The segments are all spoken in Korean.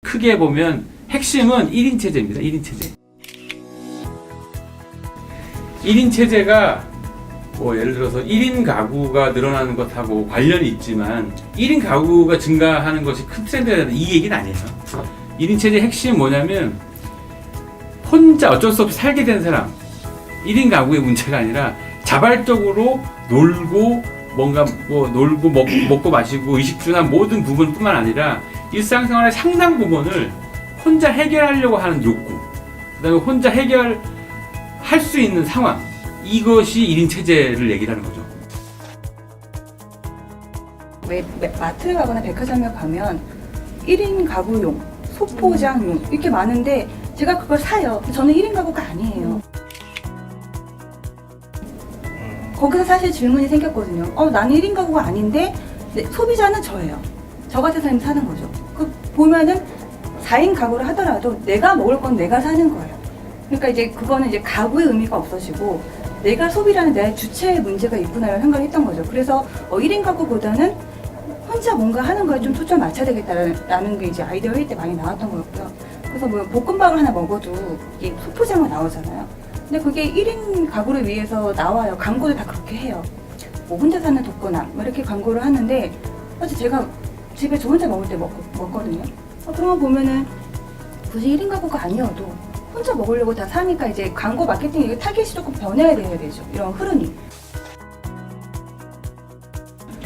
크게 보면 핵심은 1인 체제입니다. 1인 체제. 1인 체제가 뭐 예를 들어서 1인 가구가 늘어나는 것하고 관련이 있지만 1인 가구가 증가하는 것이 큰 트렌드라는 이 얘기는 아니에요. 1인 체제의 핵심은 뭐냐면 혼자 어쩔 수 없이 살게 된 사람, 1인 가구의 문제가 아니라 자발적으로 놀고 뭔가 뭐 놀고 먹고 마시고 의식주나 모든 부분뿐만 아니라 일상생활의 상당 부분을 혼자 해결하려고 하는 욕구, 그다음에 혼자 해결할 수 있는 상황, 이것이 1인 체제를 얘기를 하는 거죠. 왜 마트에 가거나 백화점에 가면 1인 가구용, 소포장용 이렇게 많은데 제가 그걸 사요. 저는 1인 가구가 아니에요. 거기서 사실 질문이 생겼거든요. 나는 1인 가구가 아닌데 소비자는 저예요. 저 같은 사람이 사는 거죠. 보면은 4인 가구를 하더라도 내가 먹을 건 내가 사는 거예요. 그러니까 이제 그거는 이제 가구의 의미가 없어지고 내가 소비라는 내 주체의 문제가 있구나라는 생각을 했던 거죠. 그래서 1인 가구보다는 혼자 뭔가 하는 거에 좀 초점 맞춰야 되겠다라는 게 이제 아이디어 회의 때 많이 나왔던 거였고요. 그래서 뭐 볶음밥을 하나 먹어도 이게 소포장은 나오잖아요. 근데 그게 1인 가구를 위해서 나와요. 광고를 다 그렇게 해요. 뭐 혼자 사는 독거남 뭐 이렇게 광고를 하는데 사실 제가 집에 저 혼자 먹을 때 먹거든요. 그런 거 보면은 굳이 1인 가구가 아니어도 혼자 먹으려고 다 사니까 이제 광고 마케팅 이게 타겟이 조금 변해야 되죠. 이런 흐름이.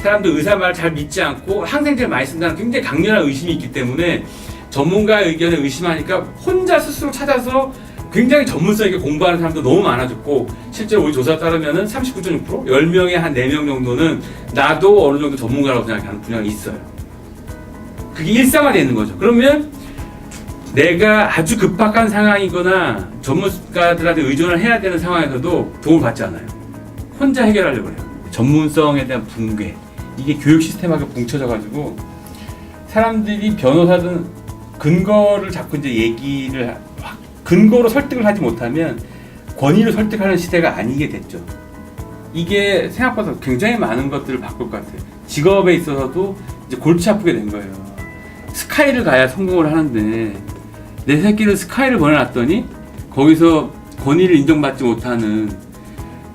사람들 의사 말을 잘 믿지 않고 항생제를 많이 쓴다는 굉장히 강렬한 의심이 있기 때문에 전문가의 의견을 의심하니까 혼자 스스로 찾아서 굉장히 전문성 있게 공부하는 사람도 너무 많아졌고, 실제로 우리 조사 따르면은 39.6%, 10명에 한 4명 정도는 나도 어느 정도 전문가라고 생각하는 분야가 있어요. 그게 일상화되어 있는 거죠. 그러면 내가 아주 급박한 상황이거나 전문가들한테 의존을 해야 되는 상황에서도 도움을 받지 않아요. 혼자 해결하려고 해요. 전문성에 대한 붕괴, 이게 교육 시스템하고 뭉쳐져가지고 사람들이 변호사든 근거를 자꾸 이제 얘기를 근거로 설득을 하지 못하면 권위로 설득하는 시대가 아니게 됐죠. 이게 생각보다 굉장히 많은 것들을 바꿀 것 같아요. 직업에 있어서도 이제 골치 아프게 된 거예요. 스카이를 가야 성공을 하는데 내 새끼를 스카이를 보내놨더니 거기서 권위를 인정받지 못하는,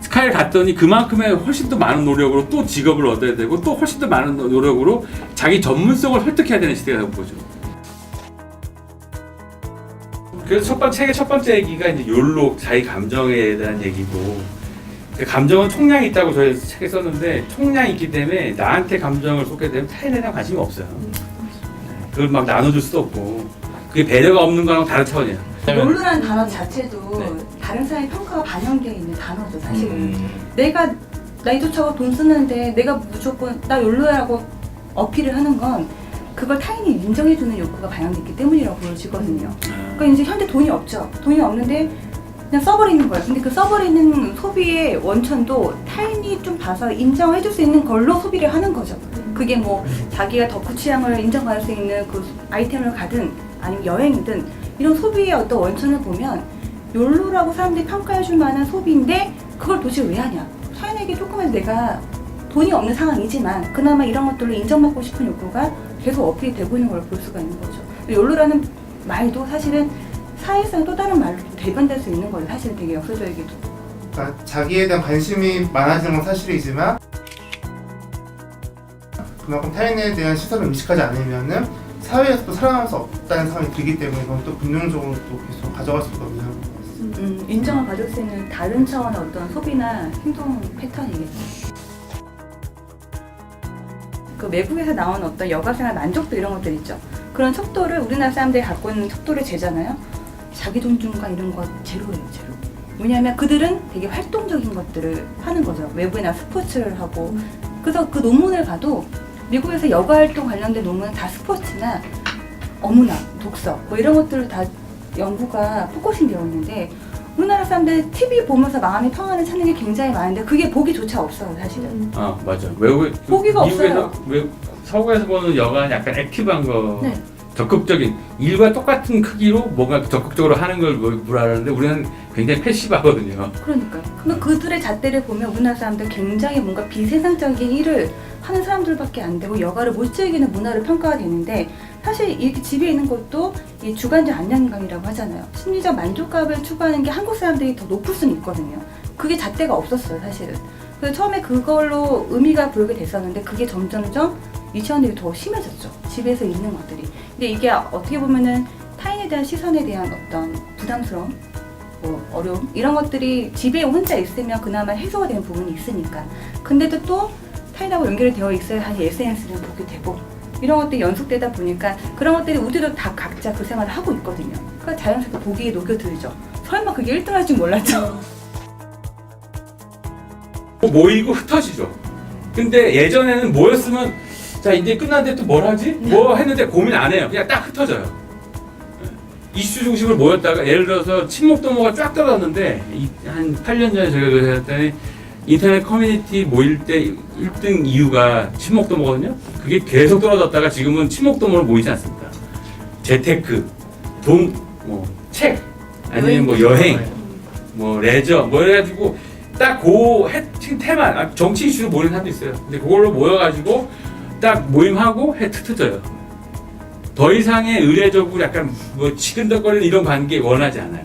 스카이를 갔더니 그만큼의 훨씬 더 많은 노력으로 또 직업을 얻어야 되고 또 훨씬 더 많은 노력으로 자기 전문성을 설득해야 되는 시대가 된 거죠. 그래서 책의 첫 번째 얘기가 이제 욜로, 자기 감정에 대한 얘기고, 감정은 총량이 있다고 저희 책에 썼는데 총량이 있기 때문에 나한테 감정을 쏟게 되면 타인에 대한 관심이 없어요. 그걸 막 나눠줄 수도 없고, 그게 배려가 없는 거랑 다른 차원이에요. 욜로라는 단어 자체도 네. 다른 사람의 평가가 반영되어 있는 단어죠, 사실은. 내가 나이 좋다고 돈 쓰는데 내가 무조건 나 욜로야라고 어필을 하는 건 그걸 타인이 인정해주는 욕구가 반영됐기 때문이라고 보여지거든요. 그러니까 이제 현재 돈이 없죠. 돈이 없는데 그냥 써버리는 거예요. 근데 그 써버리는 소비의 원천도 타인이 좀 봐서 인정해줄 수 있는 걸로 소비를 하는 거죠. 그게 뭐 자기가 덕후 취향을 인정받을 수 있는 그 아이템을 가든 아니면 여행이든 이런 소비의 어떤 원천을 보면 욜로라고 사람들이 평가해줄 만한 소비인데 그걸 도대체 왜 하냐. 타인에게 조금은 내가 돈이 없는 상황이지만 그나마 이런 것들로 인정받고 싶은 욕구가 계속 어필이 되고 있는 걸 볼 수가 있는 거죠. 욜로라는 말도 사실은 사회성 또 다른 말로 대변될 수 있는 거예요. 사실 되게 역설적이기도. 그러니까 자기에 대한 관심이 많아지는 건 사실이지만 그만큼 타인에 대한 시선을 의식하지 않으면은 사회에서도 살아남을 수 없다는 상황이 들기 때문에 이건 또 본능적으로 또 계속 가져갈 수가 없는 거습니다. 인정을 받을 수 있는 다른 차원의 어떤 소비나 행동 패턴이겠죠. 그 외국에서 나온 어떤 여가생활 만족도 이런 것들 있죠. 그런 척도를 우리나라 사람들이 갖고 있는 척도를 재잖아요. 자기 존중과 이런 거 제로예요, 제로. 왜냐하면 그들은 되게 활동적인 것들을 하는 거죠. 외부나 스포츠를 하고. 그래서 그 논문을 봐도 미국에서 여가활동 관련된 논문은 다 스포츠나 어문학, 독서 뭐 이런 것들을 다 연구가 포커싱 되어 있는데 우리나라 사람들 TV 보면서 마음의 평안을 찾는 게 굉장히 많은데 그게 보기조차 없어요, 사실은. 아, 맞아. 외국 보기가 미국에서, 서구에서 보는 여가는 약간 액티브한 거, 네. 적극적인, 일과 똑같은 크기로 뭔가 적극적으로 하는 걸 뭐라는데 우리는 굉장히 패시브하거든요. 그러니까요. 근데 그들의 잣대를 보면 우리나라 사람들 굉장히 뭔가 비세상적인 일을 하는 사람들밖에 안 되고 여가를 못 즐기는 문화를 평가가 되는데 사실 이렇게 집에 있는 것도 이 주관적 안정감이라고 하잖아요. 심리적 만족감을 추구하는 게 한국 사람들이 더 높을 수는 있거든요. 그게 잣대가 없었어요, 사실은. 그래서 처음에 그걸로 의미가 부여게 됐었는데 그게 점점점 유치원들이 더 심해졌죠. 집에서 있는 것들이. 근데 이게 어떻게 보면은 타인에 대한 시선에 대한 어떤 부담스러움, 뭐 어려움 이런 것들이 집에 혼자 있으면 그나마 해소가 되는 부분이 있으니까. 근데도 또 타인하고 연결이 되어 있어야 한 SNS를 보게 되고 이런 것들이 연속되다 보니까 그런 것들이 우리도 다 각자 그 생활을 하고 있거든요. 그러니까 자연스럽게 보기에 녹여들죠. 설마 그게 1등 할 줄 몰랐죠. 모이고 흩어지죠. 근데 예전에는 모였으면 자 이제 끝났는데 또 뭘 하지? 뭐 했는데 고민 안 해요. 그냥 딱 흩어져요. 이슈 중심으로 모였다가 예를 들어서 친목도모가 쫙 떨어졌는데 한 8년 전에 저희가 그랬더니 인터넷 커뮤니티 모일 때 1등 이유가 친목도모거든요. 그게 계속 떨어졌다가 지금은 친목도모로 모이지 않습니다. 재테크, 돈, 뭐 책, 아니면 뭐 여행, 뭐 레저, 뭐 이래가지고 딱 그 테마, 정치 이슈로 모이는 사람도 있어요. 근데 그걸로 모여가지고 딱 모임하고 흩어져요. 더 이상의 의례적으로 약간 뭐 치근덕거리는 이런 관계 원하지 않아요.